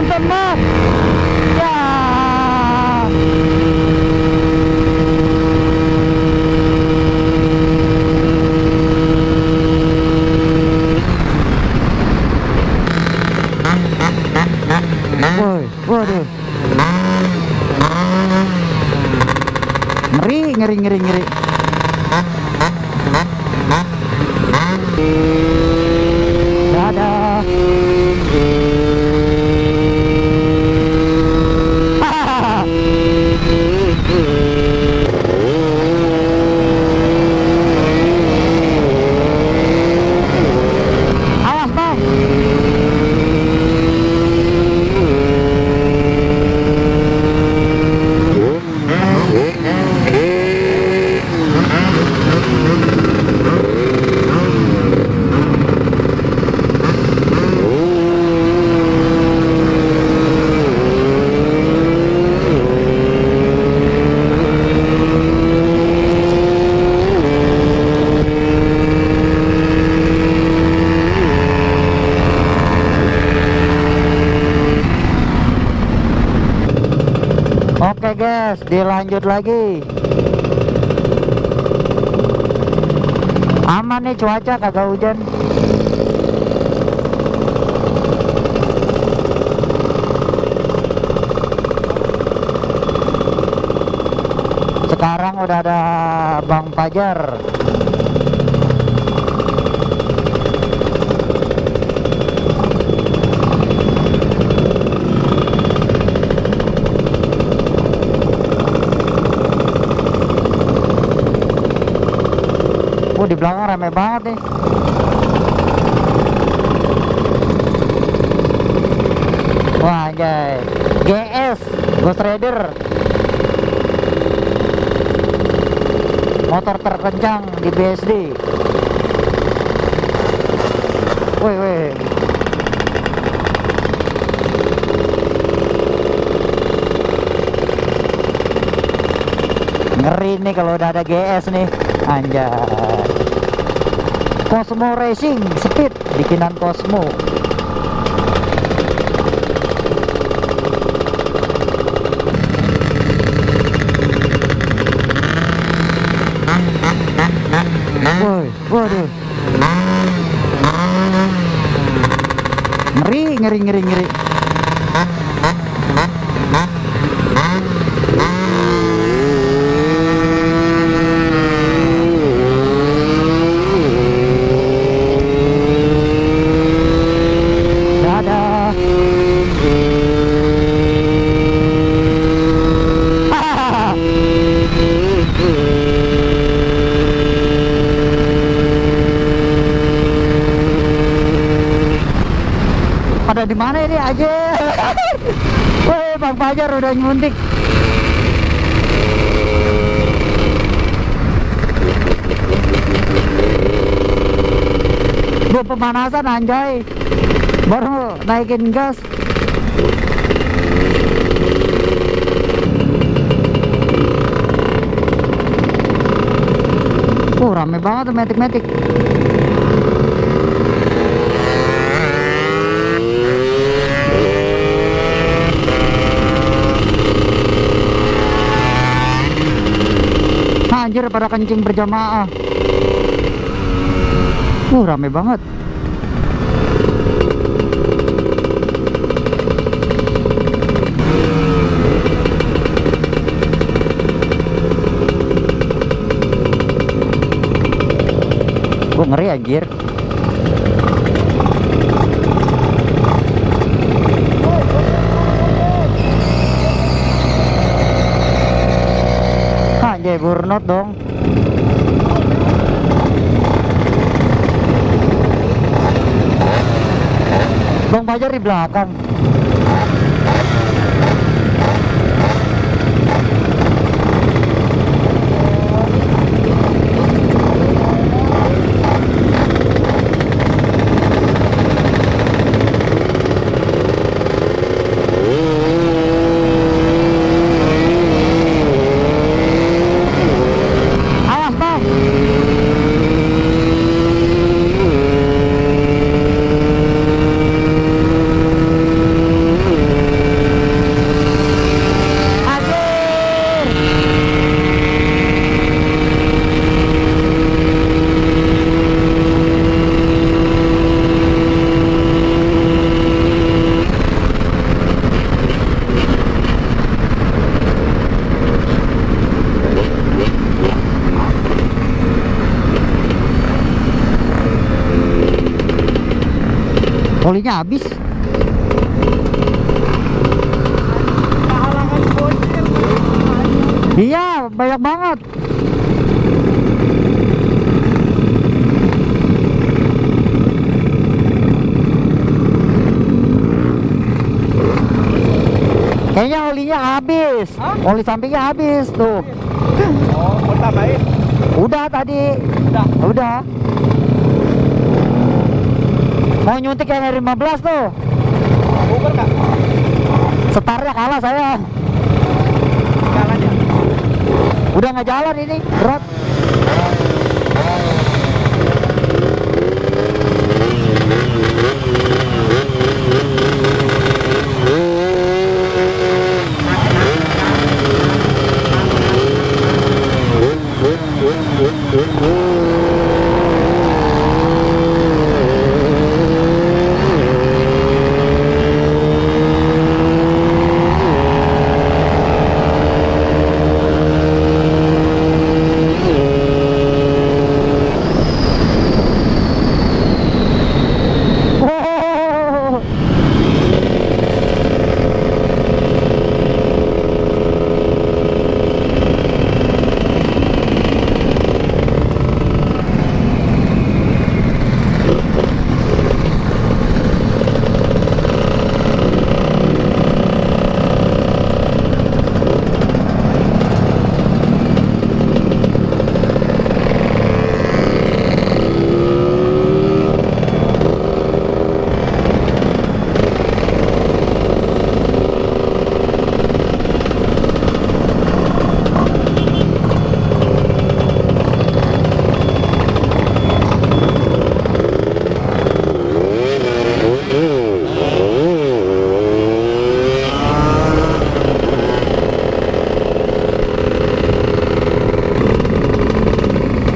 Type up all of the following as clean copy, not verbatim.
nonton mas. Ya. Woi, waduh. Ngeri. Dadah. Awas bang. Oke guys, dilanjut lagi. Aman nih cuaca, kagak hujan. Sekarang udah ada Bang Fajar. Di belakang rame banget nih. Wah anjay, GS Ghost Rider, motor terkencang di BSD. Woi. Ngeri nih kalau udah ada GS nih. Anjay. Cosmo Racing Speed bikinan Cosmo. Woi, waduh. Ngeri. Pada di mana ini aja? Woi, Bang Fajar udah nyuntik. Belum pemanasan anjay. Baru naikin gas. Rame banget tuh metik-metik. Anjir pada kencing berjamaah. Rame banget. Ngeri anjir. Anjay, burnout dong. Bang Fajar di belakang. Olinya habis. Halangan bocil. Iya, banyak banget. Kayaknya olinya habis. Hah? Oli sampingnya habis tuh. Oh, mau tambahin? Udah tadi. Udah. Udah. Mau nyuntik yang dari 15 tuh. Uber kak? Setarnya kalah saya. Jalan ya? Udah nggak jalan ini, berat.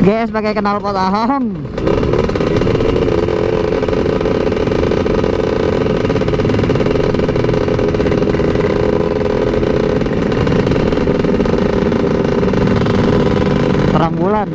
GS pakai knalpot ahong. Terang bulan.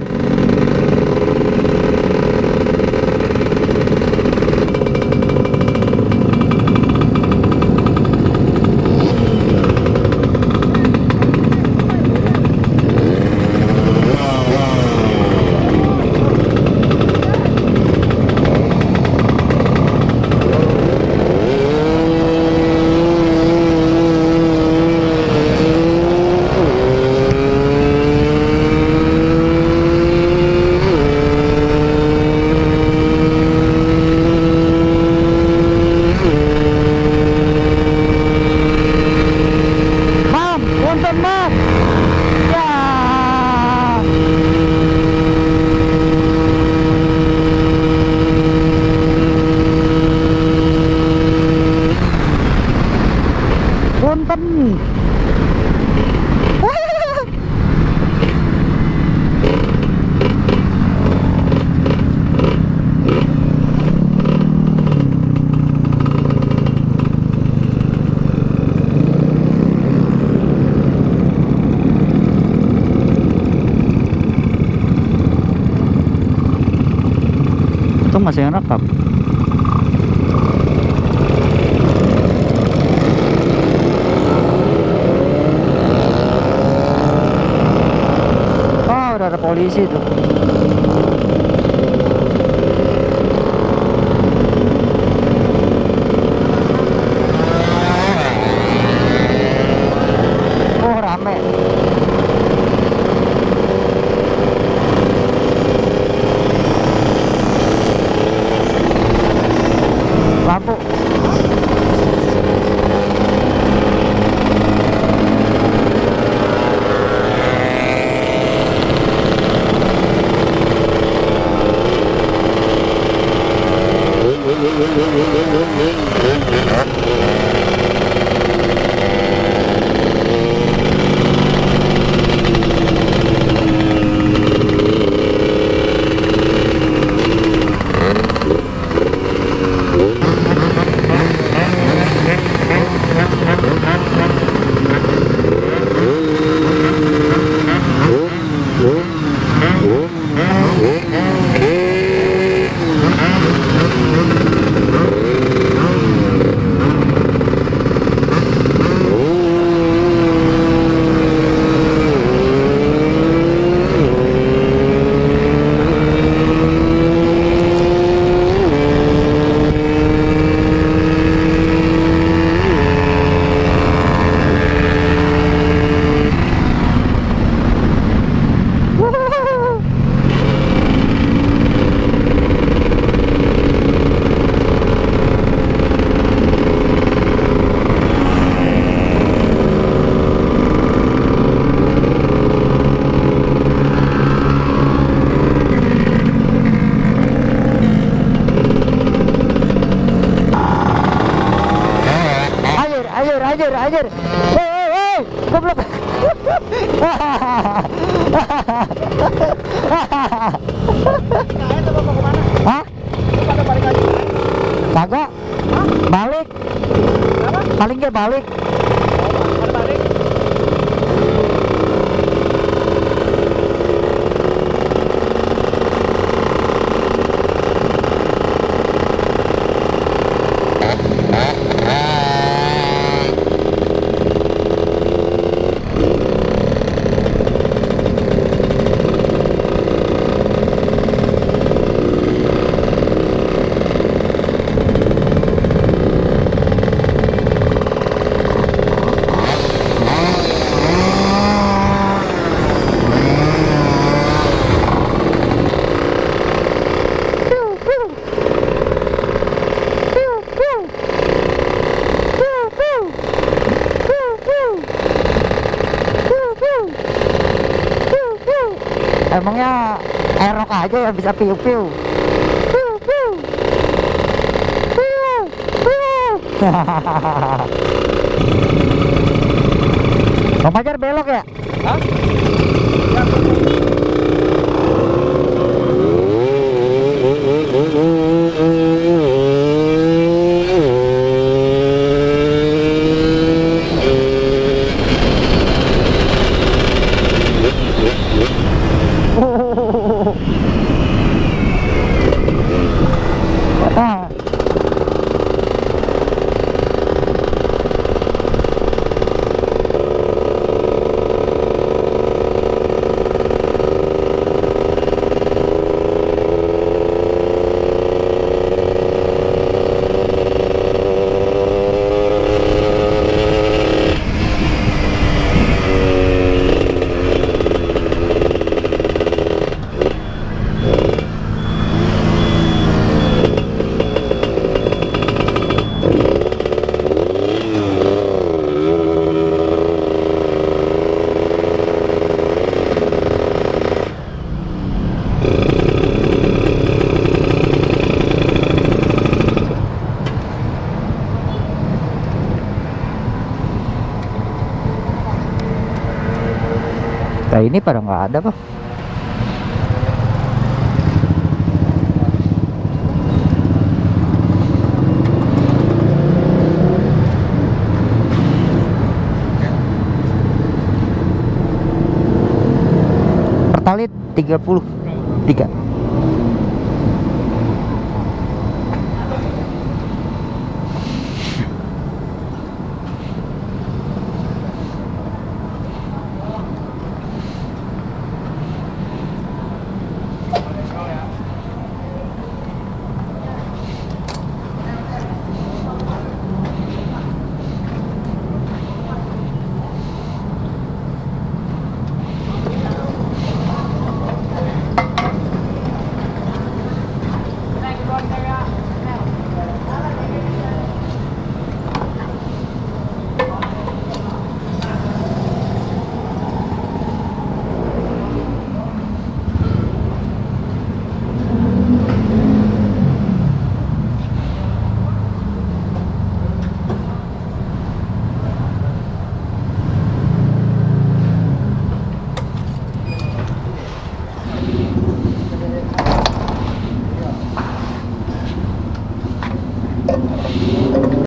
Punten. Itu masih ngerekam. Udah ada polisi tuh. Oh, rame. Lampu. anjir. Hei, goblok. Nah, itu mau kemana? Hah? Lu pada balik lagi? Kagak. Hah? Balik. Kenapa? Paling gak balik. Oh, pada balik. Emangnya Aerox aja yang bisa piu-piu. Bang Fajar belok ya? Hah? Ya, Ah. Kayak ini pada nggak ada Bang. Pertalit 33.